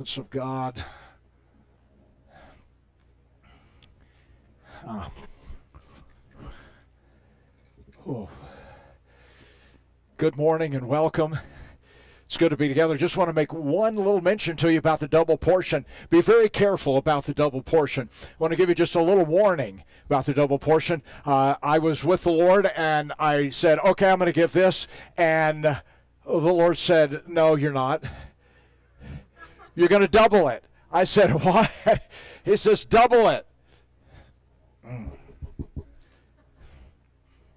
Of God. Oh. Good morning and welcome. It's good to be together. Just want to make one little mention to you about the double portion. Be very careful about the double portion. I want to give you just a little warning about the double portion. I was with the Lord and I said, okay, I'm going to give this. And the Lord said, no, you're not. You're going to double it. I said, why? He says, double it.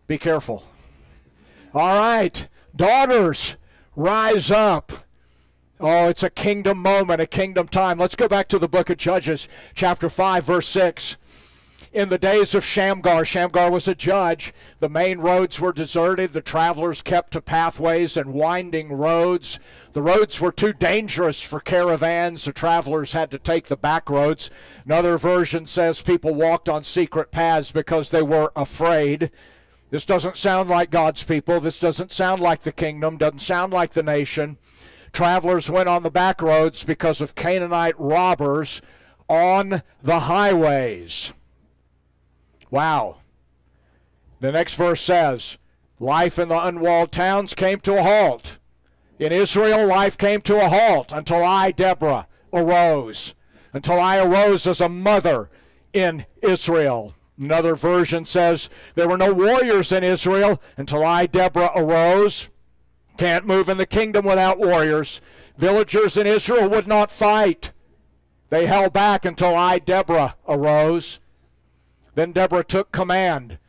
Be careful. All right, daughters, rise up. Oh, it's a kingdom moment, a kingdom time. Let's go back to the book of Judges, chapter 5, verse 6. In the days of Shamgar, Shamgar was a judge. The main roads were deserted. The travelers kept to pathways and winding roads. The roads were too dangerous for caravans. The travelers had to take the back roads. Another version says people walked on secret paths because they were afraid. This doesn't sound like God's people. This doesn't sound like the kingdom. Doesn't sound like the nation. Travelers went on the back roads because of Canaanite robbers on the highways. Wow. The next verse says, life in the unwalled towns came to a halt. In Israel, life came to a halt until I, Deborah, arose. Until I arose as a mother in Israel. Another version says, there were no warriors in Israel until I, Deborah, arose. Can't move in the kingdom without warriors. Villagers in Israel would not fight. They held back until I, Deborah, arose. Then Deborah took command,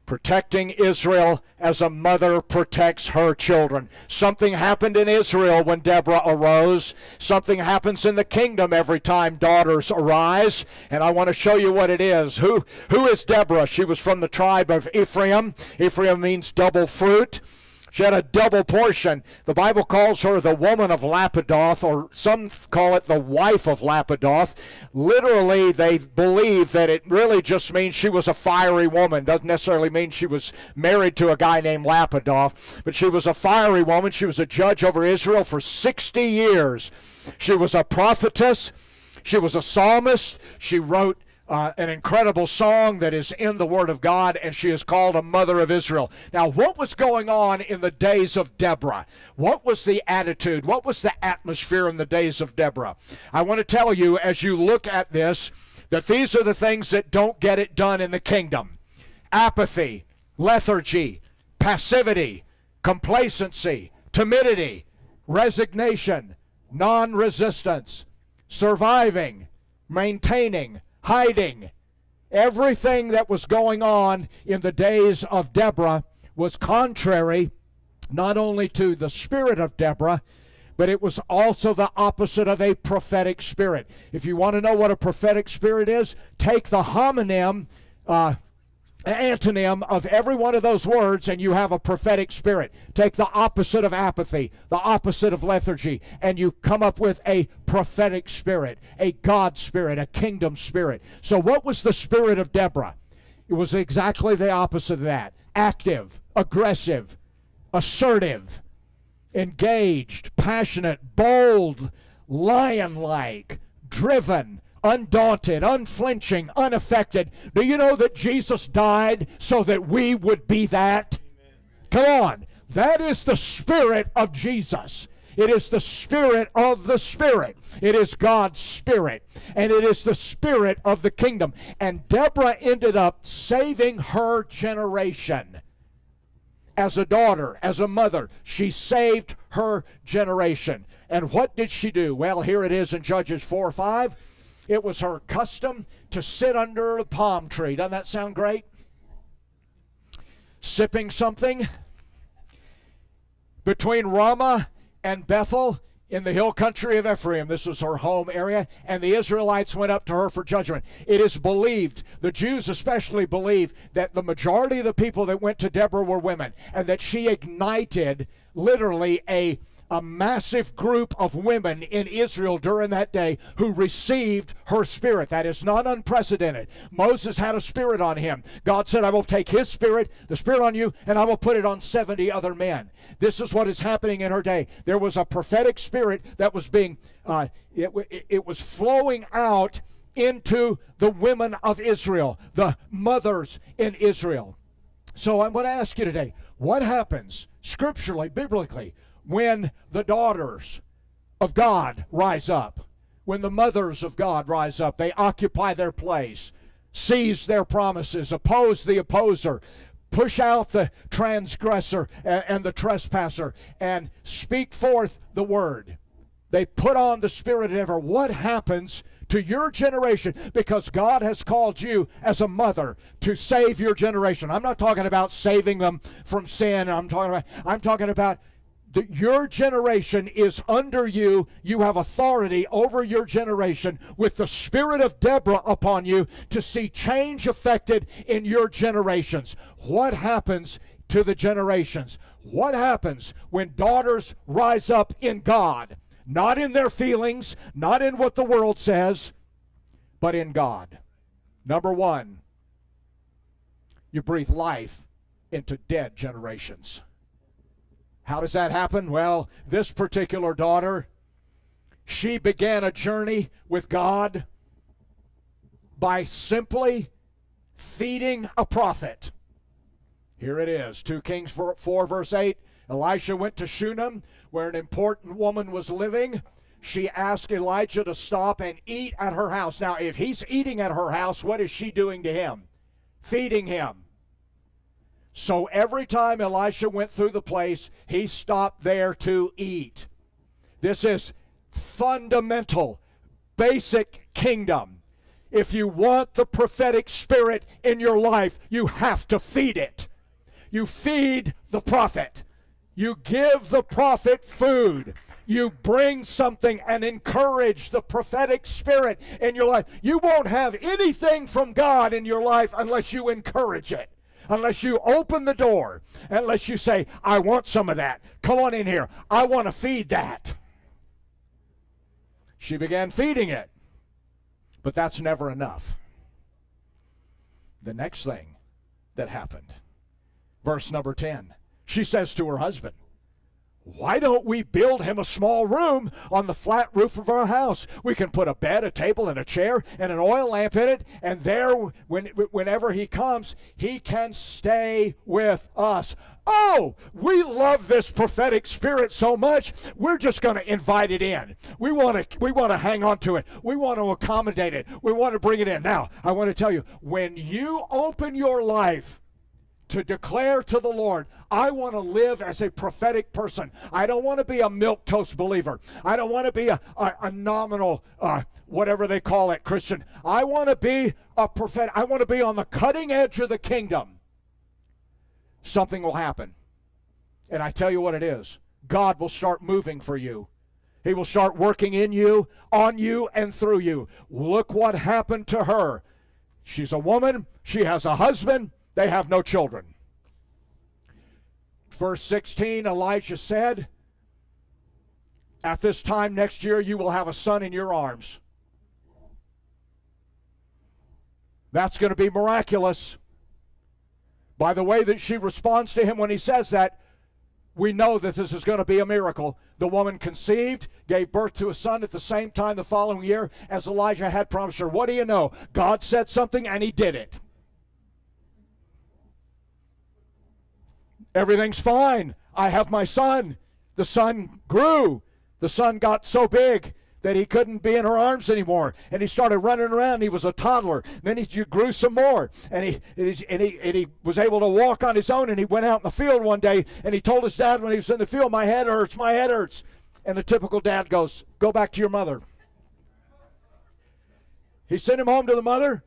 protecting Israel as a mother protects her children. Something happened in Israel when Deborah arose. Something happens in the kingdom every time daughters arise. And I want to show you what it is. Who is Deborah? She was from the tribe of Ephraim. Ephraim means double fruit. She had a double portion. The Bible calls her the woman of Lapidoth, or some call it the wife of Lapidoth. Literally, they believe that it really just means she was a fiery woman. Doesn't necessarily mean she was married to a guy named Lapidoth, but she was a fiery woman. She was a judge over Israel for 60 years. She was a prophetess. She was a psalmist. She wrote an incredible song that is in the Word of God, and she is called a mother of Israel. Now, what was going on in the days of Deborah? What was the attitude? What was the atmosphere in the days of Deborah? I want to tell you, as you look at this, that these are the things that don't get it done in the kingdom. Apathy, lethargy, passivity, complacency, timidity, resignation, non-resistance, surviving, maintaining, hiding. Everything that was going on in the days of Deborah was contrary not only to the spirit of Deborah, but it was also the opposite of a prophetic spirit. If you want to know what a prophetic spirit is, take the antonym of every one of those words and you have a prophetic spirit. Take the opposite of apathy, the opposite of lethargy, and you come up with a prophetic spirit, a God spirit, a kingdom spirit. So what was the spirit of Deborah? It was exactly the opposite of that. Active, aggressive, assertive, engaged, passionate, bold, lion-like, driven, undaunted, unflinching, unaffected. Do you know that Jesus died so that we would be that? Come on. That is the spirit of Jesus. It is the spirit of the Spirit. It is God's Spirit. And it is the spirit of the kingdom. And Deborah ended up saving her generation. As a daughter, as a mother, she saved her generation. And what did she do? Well, here it is in Judges 4:5. It was her custom to sit under a palm tree. Doesn't that sound great? Sipping something. Between Ramah and Bethel in the hill country of Ephraim. This was her home area, and the Israelites went up to her for judgment. It is believed, the Jews especially believe, that the majority of the people that went to Deborah were women, and that she ignited literally a a massive group of women in Israel during that day who received her spirit. That is not unprecedented. Moses had a spirit on him. God said, I will take his spirit, the spirit on you, and I will put it on 70 other men. This is what is happening in her day. There was a prophetic spirit that was being, it was flowing out into the women of Israel, the mothers in Israel. So I'm going to ask you today, what happens scripturally, biblically, when the daughters of God rise up, when the mothers of God rise up? They occupy their place, seize their promises, oppose the opposer, push out the transgressor and the trespasser, and speak forth the word. They put on the spirit of Deborah. What happens to your generation? Because God has called you as a mother to save your generation. I'm not talking about saving them from sin. I'm talking about your generation is under you. You have authority over your generation with the spirit of Deborah upon you to see change affected in your generations. What happens to the generations? What happens when daughters rise up in God? Not in their feelings, not in what the world says, but in God. Number one, you breathe life into dead generations. How does that happen? Well, this particular daughter, she began a journey with God by simply feeding a prophet. Here it is, 2 Kings 4 verse 8. Elisha went to Shunem, where an important woman was living. She asked Elijah to stop and eat at her house. Now, if he's eating at her house, what is she doing to him? Feeding him. So every time Elisha went through the place, he stopped there to eat. This is fundamental, basic kingdom. If you want the prophetic spirit in your life, you have to feed it. You feed the prophet. You give the prophet food. You bring something and encourage the prophetic spirit in your life. You won't have anything from God in your life unless you encourage it, unless you open the door, unless you say, I want some of that. Come on in here. I want to feed that. She began feeding it, but that's never enough. The next thing that happened, verse number 10. She says to her husband, why don't we build him a small room on the flat roof of our house? We can put a bed, a table, and a chair, and an oil lamp in it, and there, whenever he comes, he can stay with us. Oh, we love this prophetic spirit so much, we're just going to invite it in. We want to hang on to it. We want to accommodate it. We want to bring it in. Now, I want to tell you, when you open your life to declare to the Lord, I want to live as a prophetic person. I don't want to be a milquetoast believer. I don't want to be a nominal, whatever they call it, Christian. I want to be a prophet. I want to be on the cutting edge of the kingdom. Something will happen. And I tell you what it is. God will start moving for you. He will start working in you, on you, and through you. Look what happened to her. She's a woman. She has a husband. They have no children. Verse 16, Elijah said, at this time next year you will have a son in your arms. That's going to be miraculous. By the way that she responds to him when he says that, we know that this is going to be a miracle. The woman conceived, gave birth to a son at the same time the following year as Elijah had promised her. What do you know? God said something and he did it. Everything's fine. I have my son. The son grew. The son got so big that he couldn't be in her arms anymore. And he started running around. He was a toddler. Then he grew some more. And he was able to walk on his own. And he went out in the field one day. And he told his dad when he was in the field, my head hurts, my head hurts. And the typical dad goes, go back to your mother. He sent him home to the mother.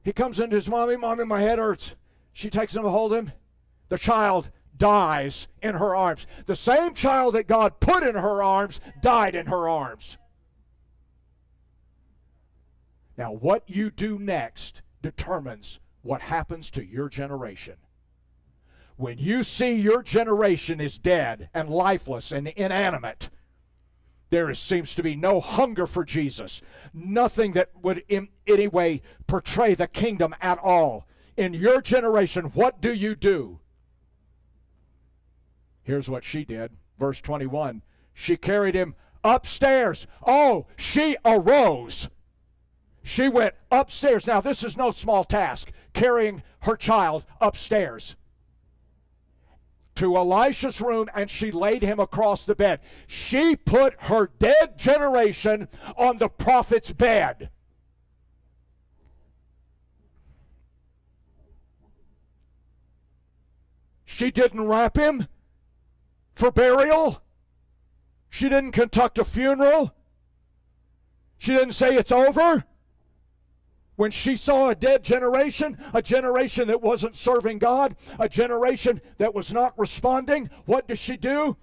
He comes into his mommy, my head hurts. She takes him to hold him. The child dies in her arms. The same child that God put in her arms died in her arms. Now, what you do next determines what happens to your generation. When you see your generation is dead and lifeless and inanimate, there seems to be no hunger for Jesus, nothing that would in any way portray the kingdom at all. In your generation, what do you do? Here's what she did. Verse 21. She carried him upstairs. Oh, she arose. She went upstairs. Now, this is no small task, carrying her child upstairs to Elisha's room, and she laid him across the bed. She put her dead generation on the prophet's bed. She didn't wrap him for burial. She didn't conduct a funeral. She didn't say it's over. When she saw a dead generation, a generation that wasn't serving God, a generation that was not responding, what does she do?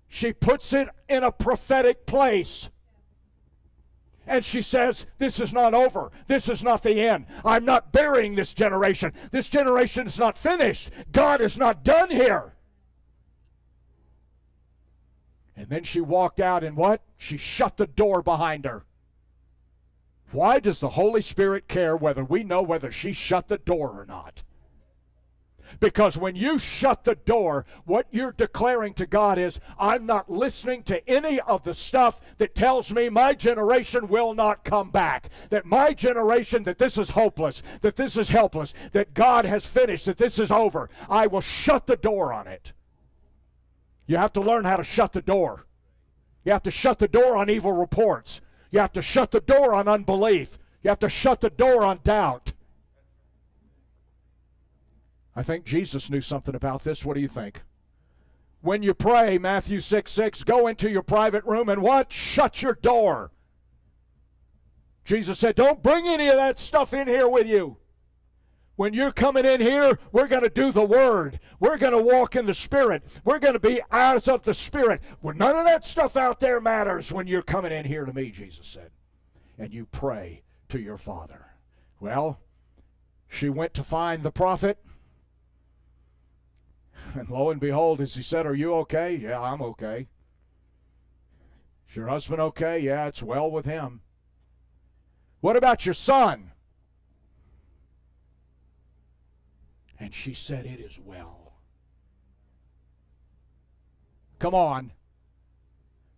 She puts it in a prophetic place. And she says, this is not over. This is not the end. I'm not burying this generation. This generation is not finished. God is not done here. And then she walked out and what? She shut the door behind her. Why does the Holy Spirit care whether we know whether she shut the door or not? Because when you shut the door, what you're declaring to God is, I'm not listening to any of the stuff that tells me my generation will not come back. That my generation, that this is hopeless, that this is helpless, that God has finished, that this is over. I will shut the door on it. You have to learn how to shut the door. You have to shut the door on evil reports. You have to shut the door on unbelief. You have to shut the door on doubt. I think Jesus knew something about this. What do you think? When you pray, Matthew 6:6, go into your private room and what? Shut your door. Jesus said, don't bring any of that stuff in here with you. When you're coming in here, we're going to do the Word. We're going to walk in the Spirit. We're going to be out of the Spirit. Well, none of that stuff out there matters when you're coming in here to me, Jesus said. And you pray to your Father. Well, she went to find the prophet. And lo and behold, as he said, are you okay? Yeah, I'm okay. Is your husband okay? Yeah, it's well with him. What about your son? And she said, it is well. Come on.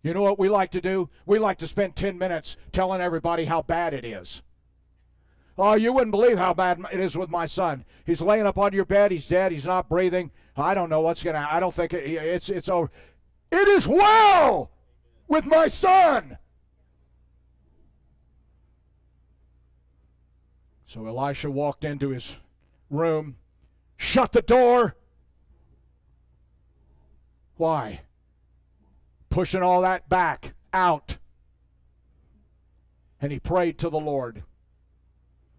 You know what we like to do? We like to spend 10 minutes telling everybody how bad it is. Oh, you wouldn't believe how bad it is with my son. He's laying up on your bed. He's dead. He's not breathing. I don't know what's going to happen. I don't think it's over. It is well with my son. So Elisha walked into his room, shut the door. Why? Pushing all that back, out. And he prayed to the Lord.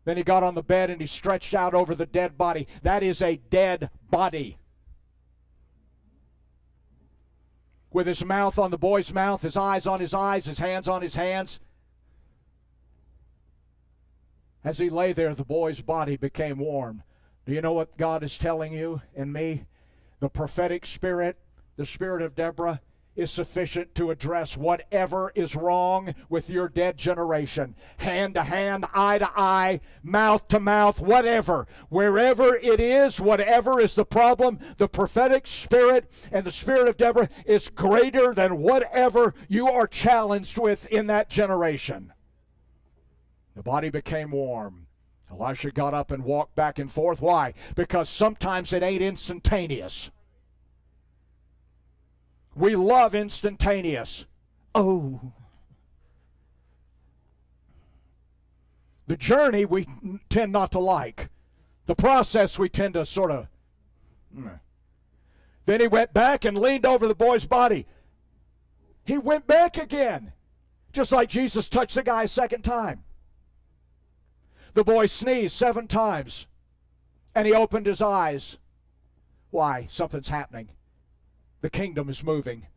Then he got on the bed and he stretched out over the dead body. That is a dead body. With his mouth on the boy's mouth, his eyes on his eyes, his hands on his hands. As he lay there, the boy's body became warm. Do you know what God is telling you and me? The prophetic spirit, the spirit of Deborah, is sufficient to address whatever is wrong with your dead generation. Hand to hand, eye to eye, mouth to mouth, whatever. Wherever it is, whatever is the problem, the prophetic spirit and the spirit of Deborah is greater than whatever you are challenged with in that generation. The body became warm. Elisha got up and walked back and forth. Why? Because sometimes it ain't instantaneous. We love instantaneous. Oh. The journey we tend not to like. The process we tend to sort of... Then he went back and leaned over the boy's body. He went back again. Just like Jesus touched the guy a second time. The boy sneezed 7 times. And he opened his eyes. Why? Something's happening. The kingdom is moving.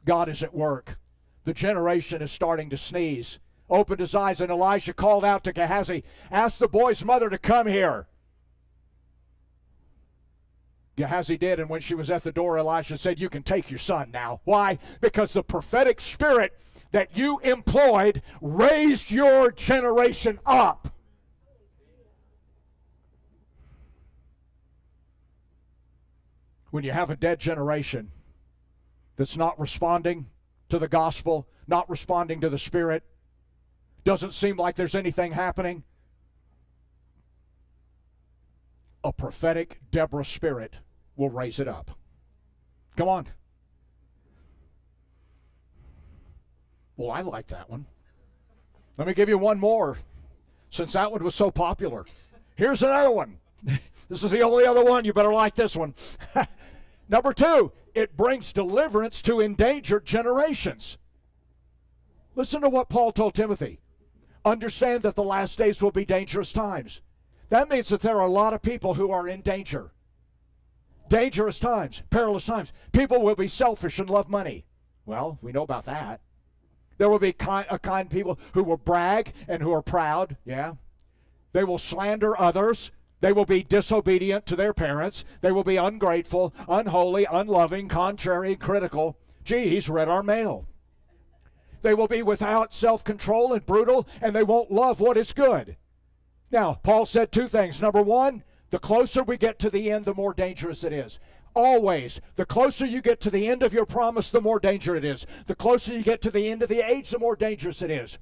God is at work. The generation is starting to sneeze. Opened his eyes, and Elisha called out to Gehazi, ask the boy's mother to come here. Gehazi did, and when she was at the door, Elisha said, you can take your son now. Why? Because the prophetic spirit that you employed raised your generation up. When you have a dead generation that's not responding to the gospel, not responding to the Spirit, doesn't seem like there's anything happening, a prophetic Deborah spirit will raise it up. Come on. Well, I like that one. Let me give you one more, since that one was so popular. Here's another one. This is the only other one. You better like this one. Number 2, it brings deliverance to endangered generations. Listen to what Paul told Timothy. Understand that the last days will be dangerous times. That means that there are a lot of people who are in danger. Dangerous times, perilous times. People will be selfish and love money. Well, we know about that. There will be kind people who will brag and who are proud. Yeah. They will slander others. They will be disobedient to their parents. They will be ungrateful, unholy, unloving, contrary, critical. Gee, he's read our mail. They will be without self-control and brutal, and they won't love what is good. Now, Paul said 2 things. Number 1, the closer we get to the end, the more dangerous it is. Always, the closer you get to the end of your promise, the more danger it is. The closer you get to the end of the age, the more dangerous it is.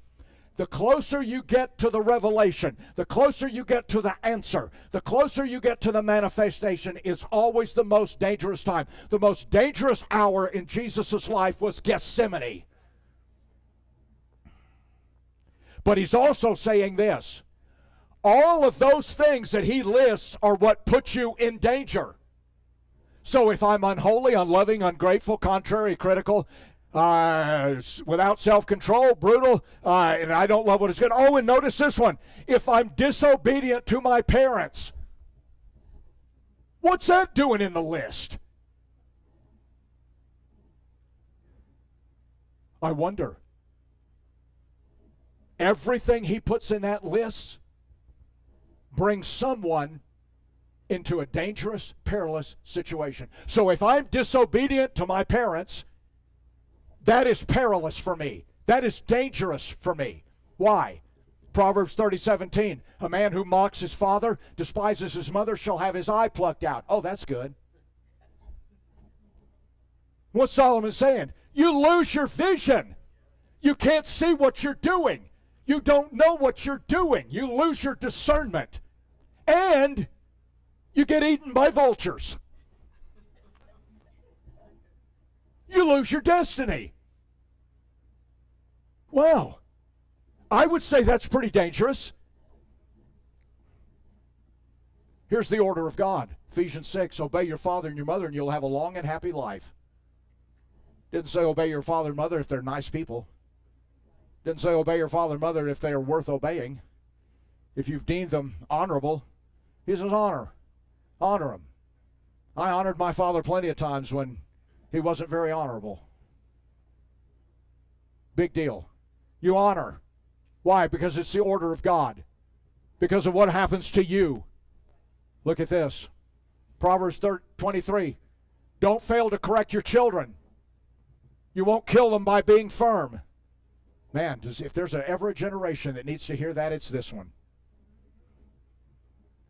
The closer you get to the revelation, the closer you get to the answer, the closer you get to the manifestation is always the most dangerous time. The most dangerous hour in Jesus' life was Gethsemane. But he's also saying this. All of those things that he lists are what put you in danger. So if I'm unholy, unloving, ungrateful, contrary, critical, without self-control, brutal, and I don't love what is good. Oh, and notice this one. If I'm disobedient to my parents, what's that doing in the list? I wonder. Everything he puts in that list brings someone into a dangerous, perilous situation. So if I'm disobedient to my parents, that is perilous for me. That is dangerous for me. Why? Proverbs 30:17. A man who mocks his father, despises his mother, shall have his eye plucked out. Oh, that's good. What's Solomon saying? You lose your vision. You can't see what you're doing. You don't know what you're doing. You lose your discernment. And you get eaten by vultures. You lose your destiny. Well, I would say that's pretty dangerous. Here's the order of God. Ephesians 6, obey your father and your mother and you'll have a long and happy life. Didn't say obey your father and mother if they're nice people. Didn't say obey your father and mother if they are worth obeying. If you've deemed them honorable, he says honor. Honor them. I honored my father plenty of times when he wasn't very honorable. Big deal. You honor. Why? Because it's the order of God. Because of what happens to you. Look at this. Proverbs 23. Don't fail to correct your children. You won't kill them by being firm. Man, if there's ever a generation that needs to hear that, it's this one.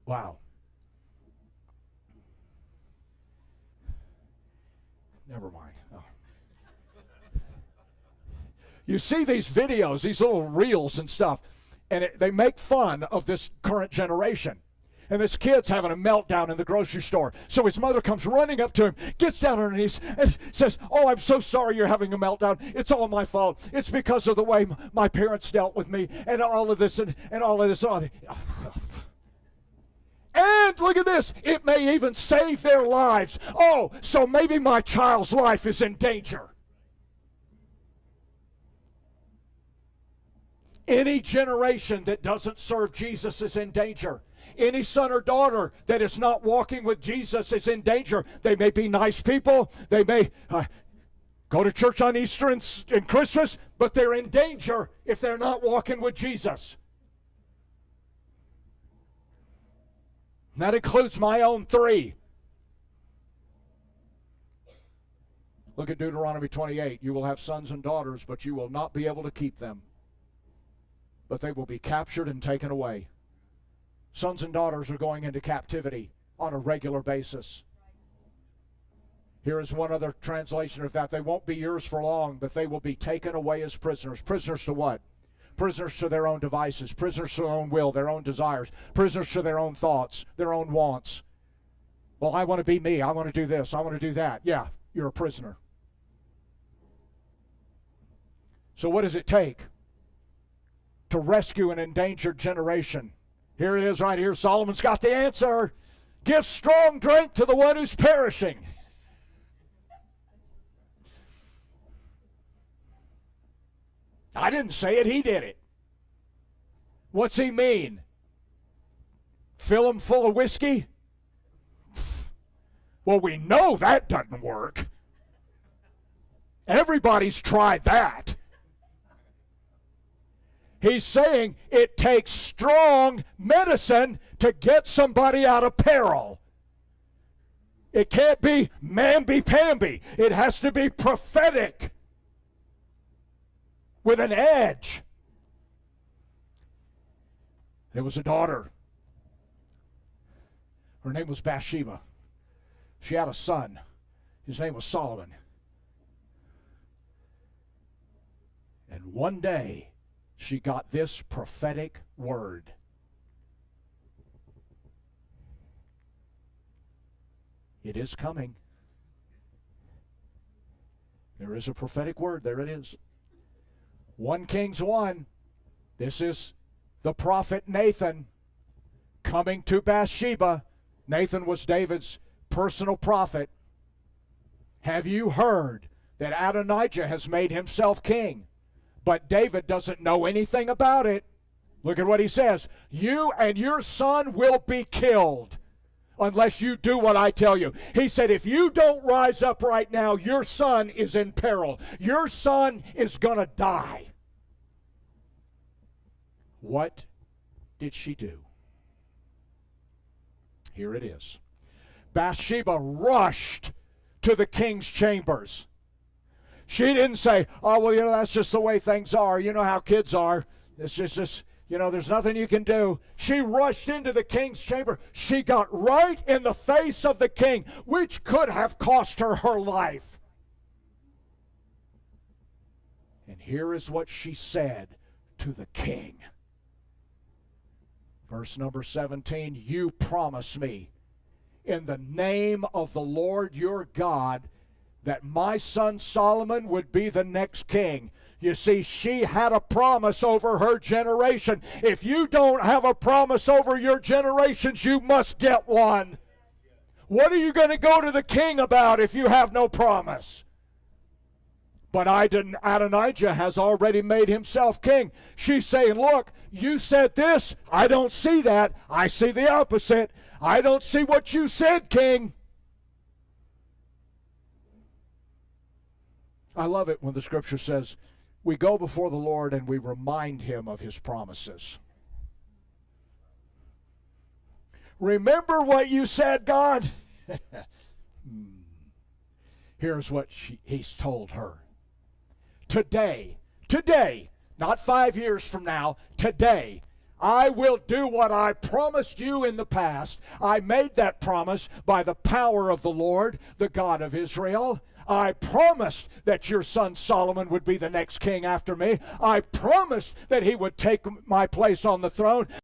Wow. Never mind. Oh. You see these videos, these little reels and stuff, and they make fun of this current generation. And this kid's having a meltdown in the grocery store. So his mother comes running up to him, gets down on her knees, and says, oh, I'm so sorry you're having a meltdown. It's all my fault. It's because of the way my parents dealt with me and all of this and all of this. And look at this. It may even save their lives. Oh, so maybe my child's life is in danger. Any generation that doesn't serve Jesus is in danger. Any son or daughter that is not walking with Jesus is in danger. They may be nice people. They may go to church on Easter and Christmas, but they're in danger if they're not walking with Jesus. And that includes my own 3. Look at Deuteronomy 28. You will have sons and daughters, but you will not be able to keep them. But they will be captured and taken away. Sons and daughters are going into captivity on a regular basis. Here is one other translation of that. They won't be yours for long, but they will be taken away as prisoners. Prisoners to what? Prisoners to their own devices, prisoners to their own will, their own desires, prisoners to their own thoughts, their own wants. Well, I want to be me. I want to do this. I want to do that. Yeah, you're a prisoner. So what does it take to rescue an endangered generation? Here it is right here. Solomon's got the answer. Give strong drink to the one who's perishing. I didn't say it, he did it. What's he mean? Fill him full of whiskey? Well, we know that doesn't work. Everybody's tried that. He's saying it takes strong medicine to get somebody out of peril. It can't be mamby-pamby. It has to be prophetic, with an edge. There was a daughter. Her name was Bathsheba. She had a son. His name was Solomon. And one day, she got this prophetic word. It is coming. There is a prophetic word. There it is. 1 Kings 1. This is the prophet Nathan coming to Bathsheba. Nathan was David's personal prophet. Have you heard that Adonijah has made himself king? But David doesn't know anything about it. Look at what he says. You and your son will be killed unless you do what I tell you. He said, if you don't rise up right now, your son is in peril. Your son is going to die. What did she do? Here it is. Bathsheba rushed to the king's chambers. She didn't say, oh, well, that's just the way things are. You know how kids are. It's just, there's nothing you can do. She rushed into the king's chamber. She got right in the face of the king, which could have cost her her life. And here is what she said to the king. Verse number 17, you promise me in the name of the Lord your God that my son Solomon would be the next king. You see, she had a promise over her generation. If you don't have a promise over your generations, you must get one. What are you going to go to the king about if you have no promise? But Adonijah has already made himself king. She's saying, look, you said this. I don't see that. I see the opposite. I don't see what you said, king. I love it when the scripture says, we go before the Lord and we remind him of his promises. Remember what you said, God? Here's what he's told her. Today, not 5 years from now, today, I will do what I promised you in the past. I made that promise by the power of the Lord, the God of Israel. I promised that your son Solomon would be the next king after me. I promised that he would take my place on the throne.